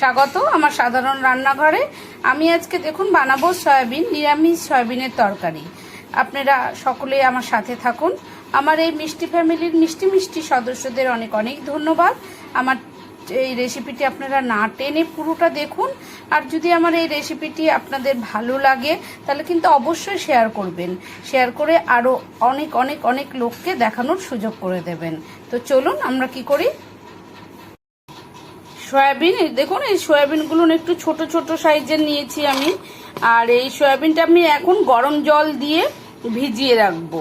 স্বাগত আমার সাধারণ রান্নাঘরে। আমি আজকে দেখুন বানাবো সয়াবিন, নিরামিষ সয়াবিনের তরকারি। আপনারা সকলে আমার সাথে থাকুন। আমার এই মিষ্টি ফ্যামিলির মিষ্টি মিষ্টি সদস্যদের অনেক অনেক ধন্যবাদ। আমার এই রেসিপিটি আপনারা না টেনে পুরোটা দেখুন। আর যদি আমার এই রেসিপিটি আপনাদের ভালো লাগে তাহলে কিন্তু অবশ্যই শেয়ার করবেন। শেয়ার করে আরও অনেক অনেক অনেক লোককে দেখানোর সুযোগ করে দেবেন। তো চলুন আমরা কি করি। সয়াবিন দেখুন, এই সয়াবিনগুলো একটু ছোট ছোট সাইজের নিয়েছি আমি। আর এই সয়াবিনটা আমি এখন গরম জল দিয়ে ভিজিয়ে রাখবো।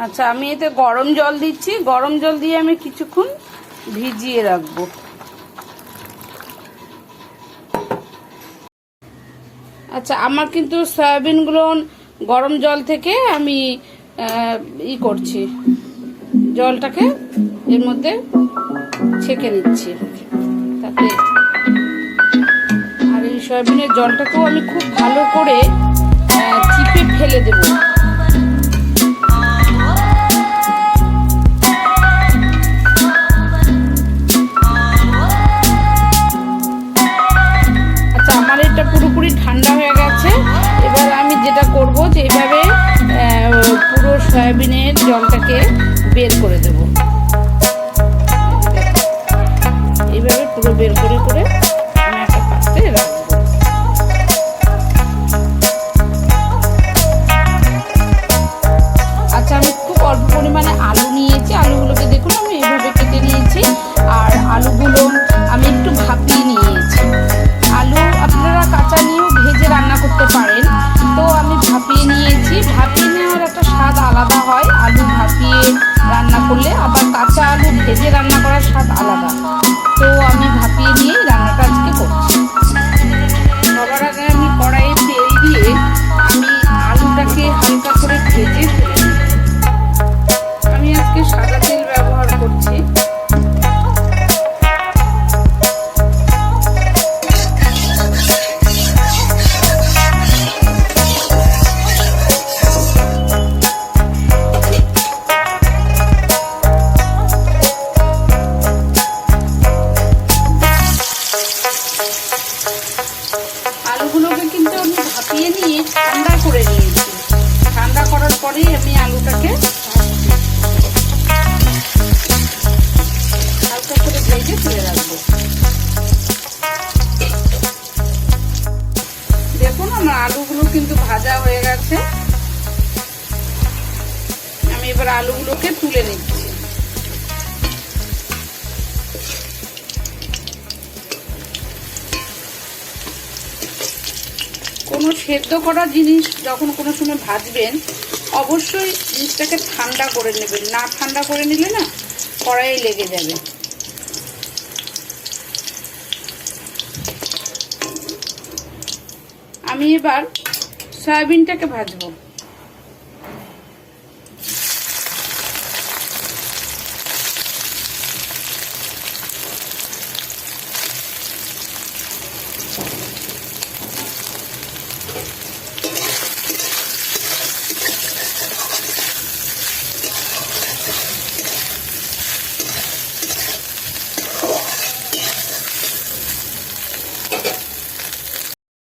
আচ্ছা, আমি এতে গরম জল দিচ্ছি। গরম জল দিয়ে আমি কিছুক্ষণ ভিজিয়ে রাখবো। আচ্ছা, আমার কিন্তু সয়াবিনগুলো গরম জল থেকে আমি করছি, জলটাকে এর মধ্যে ছেঁকে নিচ্ছি তাতে। আর এই সয়াবিনের জলটাকেও আমি খুব ভালো করে চিপে ফেলে দেব। আচ্ছা, আমার এটা পুরোপুরি ঠান্ডা হয়ে গেছে। এবার আমি যেটা করব যে এইভাবে পুরো সয়াবিনের জলটাকে বের করে দেব। এইভাবে পুরো বের করে করে আমি একটা পাত্রে রাখবো। আচ্ছা, আমি খুব অল্প পরিমাণে আলু নিয়েছি। আলুগুলোকে দেখুন আমি এইভাবে কেটে নিয়েছি। আর আলুগুলো আমি একটু ভাপিয়ে নিয়েছি। আলু আপনারা কাঁচা নিয়েও ভেজে রান্না করতে পারেন, তো আমি ভাপিয়ে নিয়েছি। ভাপিয়ে নেওয়ার একটা স্বাদ আলাদা হয়। আলু ভাপিয়ে রান্না করলে, আবার কাঁচা আলু ভেজে রান্না করার স্বাদ আলাদা। তো আমি ভাপিয়ে নিয়েই রান্নাটা আজকে করছি। সবার আগে আমি কড়াইয়ে তেল দিয়ে আমি আলুটাকে হালকা করে ভেজে তুলে নিই। আমি আজকে সাদা তেল ব্যবহার করছি। আলুগুলোকে কিন্তু আমি ভাপিয়ে নিয়ে ঠান্ডা করে নিয়েছি। ঠান্ডা করার পরেই আমি আলুটাকে হালকা করে ভেজে তুলে রাখবো। দেখুন, আমার আলুগুলো কিন্তু ভাজা হয়ে গেছে। আমি এবার আলুগুলোকে তুলে নিচ্ছি। কোনো সেদ্ধ করা জিনিস যখন কোনো সময় ভাজবেন, অবশ্যই জিনিসটাকে ঠান্ডা করে নেবেন। না ঠান্ডা করে নিলে না কড়াইয়ে লেগে যাবে। আমি এবার সয়াবিনটাকে ভাজবো।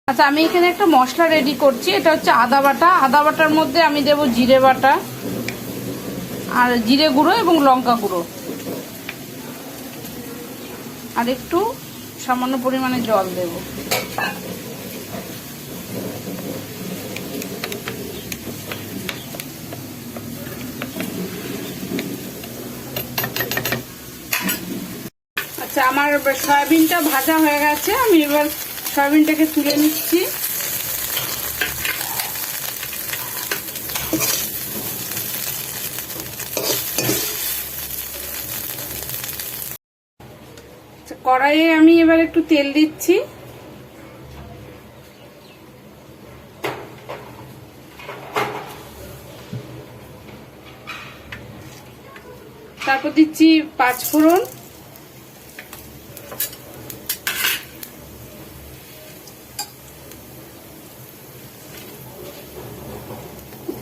আচ্ছা, আমি এখানে একটা মশলা রেডি করছি। এটা হচ্ছে আদা বাটা। আদা বাটার মধ্যে আমি দেব জিরে বাটা, আর জিরে গুঁড়ো এবং লঙ্কা গুঁড়ো, আর একটু সামান্য পরিমাণে জল দেব। আচ্ছা, আমার সয়াবিনটা ভাজা হয়ে গেছে। আমি এবার সয়াবিনটাকে তুলে নিচ্ছি। কড়াইয়ে আমি এবার একটু তেল দিচ্ছি। তারপর দিচ্ছি 5 ফোড়ন,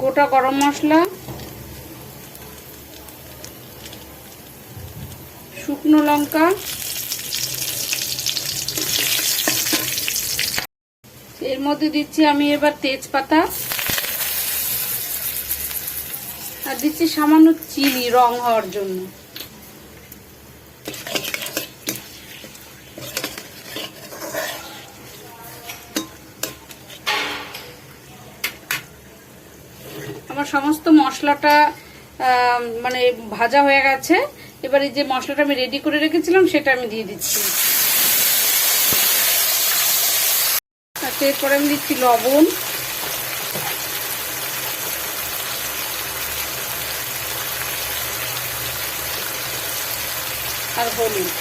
গোটা গরম মশলা, শুকনো লঙ্কা, মধ্যে দিচ্ছি আমি এবার তেজপাতা, আর দিচ্ছি সামান্য চিনি রং হওয়ার জন্য। আমার সমস্ত মশলাটা মানে ভাজা হয়ে গেছে। এবার এই যে মশলাটা আমি রেডি করে রেখেছিলাম সেটা আমি দিয়ে দিচ্ছি। এরপরে আমি দিচ্ছি লবণ, আর হলুদ।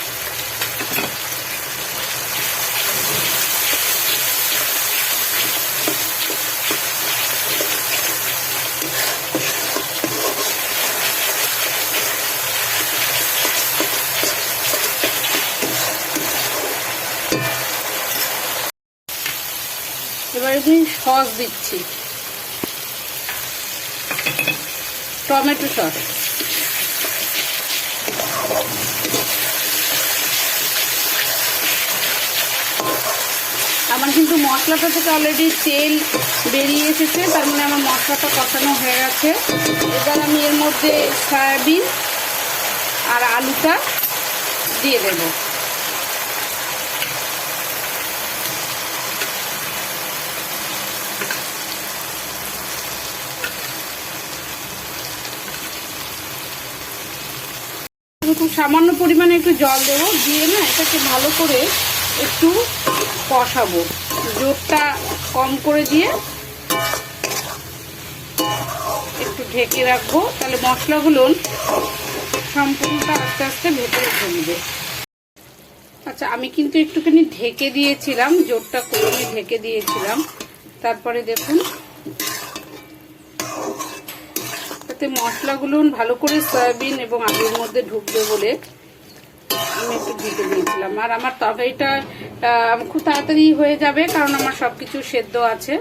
এবার আমি সস দিচ্ছি, টমেটো সস। আমার কিন্তু মশলাটা থেকে অলরেডি তেল বেরিয়ে এসেছে, তার মানে আমার মশলাটা কষানো হয়ে গেছে। এবার আমি এর মধ্যে সয়াবিন আর আলুটা দিয়ে দেবো। খুব সামান্য পরিমাণে একটু জল দেবো, দিয়ে না এটাকে ভালো করে একটু কষাবো, জোরটা কম করে দিয়ে একটু ঢেকে রাখবো, তাহলে মশলাগুলো সম্পূর্ণটা আস্তে আস্তে ভেতরে ঢুকবে। আচ্ছা, আমি কিন্তু একটুখানি ঢেকে দিয়েছিলাম, জোরটা কমিয়ে ঢেকে দিয়েছিলাম। তারপরে দেখুন মশলাগুলো ভালো করে সয়াবিন এবং আলুর মধ্যে ঢুকবে বলে আমি একটু ঢেকে দিয়েছিলাম। আর আমার তরকারিটা খুব তাড়াতাড়ি হয়ে যাবে, কারণ আমার সবকিছু সেদ্ধ আছে।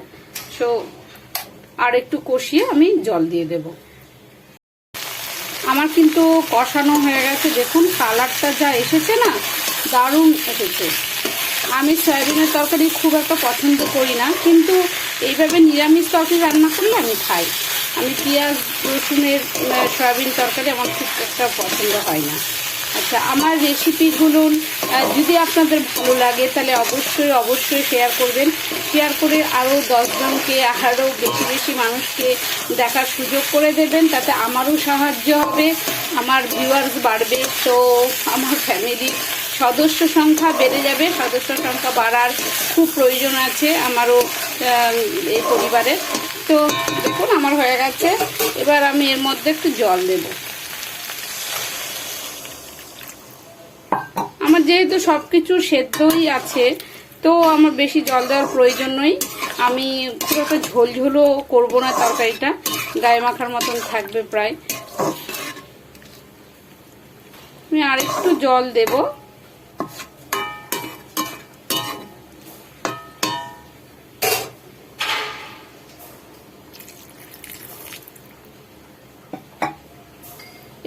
সো আর একটু কষিয়ে আমি জল দিয়ে দেব। আমার কিন্তু কষানো হয়ে গেছে, দেখুন কালারটা যা এসেছে না, দারুণ এসেছে। আমি সয়াবিনের তরকারি খুব একটা পছন্দ করি না, কিন্তু এইভাবে নিরামিষ তরকারি রান্না করলে আমি খাই। আমি পেঁয়াজ রসুনের সয়াবিন তরকারি আমার খুব একটা পছন্দ হয় না। আচ্ছা, আমার রেসিপিগুলো যদি আপনাদের ভালো লাগে তাহলে অবশ্যই অবশ্যই শেয়ার করবেন। শেয়ার করে আরও 10 জনকে, আরও বেশি বেশি মানুষকে দেখার সুযোগ করে দেবেন, তাতে আমারও সাহায্য হবে, আমার ভিউয়ার্স বাড়বে, তো আমার ফ্যামিলির সদস্য সংখ্যা বেড়ে যাবে। সদস্য সংখ্যা বাড়ার খুব প্রয়োজন আছে আমারও এই পরিবারের। তো দেখুন আমার হয়ে গেছে। এবার আমি এর মধ্যে একটু জল দেব। আমার যেহেতু সব কিছু সেদ্ধই আছে, তো আমার বেশি জল দেওয়ার প্রয়োজন নেই। আমি খুব একটা ঝোলঝোলও করবো না, তরকারিটা গায়ে মাখার মতন থাকবে প্রায়। আমি আরেকটু জল দেব।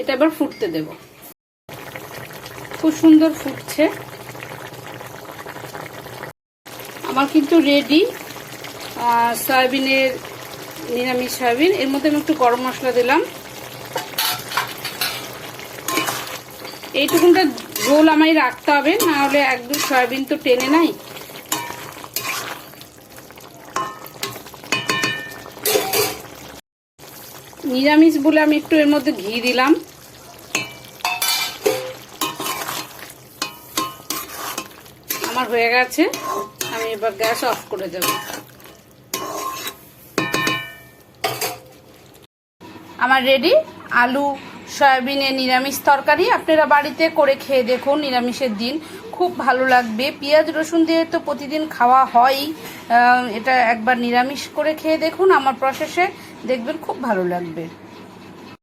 এটা এবার ফুটতে দেব। খুব সুন্দর ফুটছে। আমার কিন্তু রেডি সয়াবিনের নিরামিষ সয়াবিন। এর মধ্যে আমি একটু গরম মশলা দিলাম। এইটুকুনটা ঝোল আমায় রাখতে হবে, না হলে একদম সয়াবিন তো টেনে নাই। নিরামিষ বলে আমি একটু এর মধ্যে ঘি দিলাম। আমার হয়ে গেছে, আমি এবার গ্যাস অফ করে দেব। আমার রেডি আলু সয়াবিনের নিরামিষ তরকারি। আপনারা বাড়িতে করে খেয়ে দেখুন, নিরামিষের দিন খুব ভালো লাগবে। পেঁয়াজ রসুন দিয়ে তো প্রতিদিন খাওয়া হয়ই, এটা একবার নিরামিষ করে খেয়ে দেখুন আমার প্রসেসে, দেখবেন খুব ভালো লাগবে।